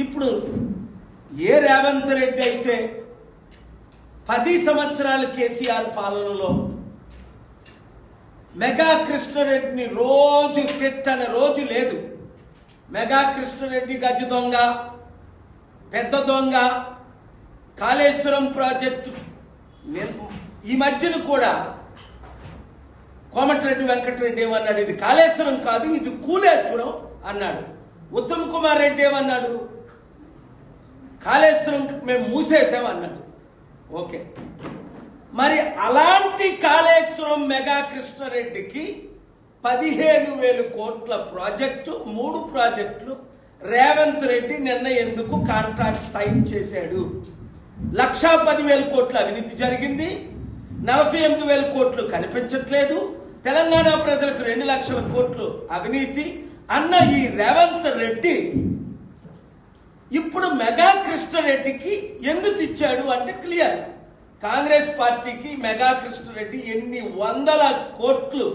ఇప్పుడు ఏ రేవంత్ రెడ్డి అయితే 10 సంవత్సరాలు కేసీఆర్ పాలనలో మెగా కృష్ణారెడ్డిని రోజు తిట్టని రోజు లేదు. మెగా కృష్ణారెడ్డి గజ దొంగ, పెద్ద దొంగ, కాళేశ్వరం ప్రాజెక్టు. ఈ మధ్యన కూడా కోమటిరెడ్డి వెంకటరెడ్డి ఏమన్నాడు, ఇది కాళేశ్వరం కాదు, ఇది కూలేశ్వరం అన్నాడు. ఉత్తమ్ కుమార్ రెడ్డి ఏమన్నాడు, కాళేశ్వరం మేము మూసేసామన్నాడు. ఓకే, మరి అలాంటి కాళేశ్వరం మెగా కృష్ణారెడ్డికి 15,000 కోట్ల ప్రాజెక్టు, 3 ప్రాజెక్టులు రేవంత్ రెడ్డి నిన్న ఎందుకు కాంట్రాక్ట్ సైన్ చేశాడు? 1,10,000 కోట్ల అవినీతి జరిగింది, 48,000 కోట్లు కనిపించట్లేదు. తెలంగాణ ప్రజలకు 2 లక్షల కోట్లు అవినీతి అన్న ఈ రేవంత్ రెడ్డి ఇప్పుడు మెగా కృష్ణారెడ్డికి ఎందుకు ఇచ్చాడు అంటే క్లియర్. కాంగ్రెస్ పార్టీకి మెగా కృష్ణారెడ్డి ఎన్ని వందల కోట్లు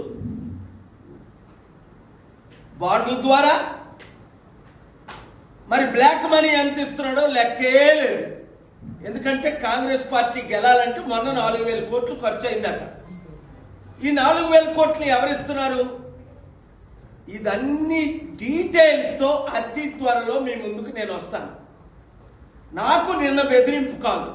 బాండ్ల ద్వారా, మరి బ్లాక్ మనీ ఎంత ఇస్తున్నాడో లెక్కే లేదు. ఎందుకంటే కాంగ్రెస్ పార్టీ గెలాలంటే మొన్న 4,000 కోట్లు ఖర్చు అయిందట. ఈ 4,000 కోట్లు ఎవరిస్తున్నారు? ఇదన్నీ డీటెయిల్స్తో అతి త్వరలో మీ ముందుకు నేను వస్తాను. నాకు నిన్న బెదిరింపు కాదు,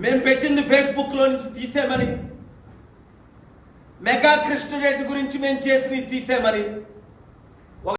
మేము పెట్టింది ఫేస్బుక్లో నుంచి తీసేమని, మెగా కృష్ణారెడ్డి గురించి మేము చేసినవి తీసేమని.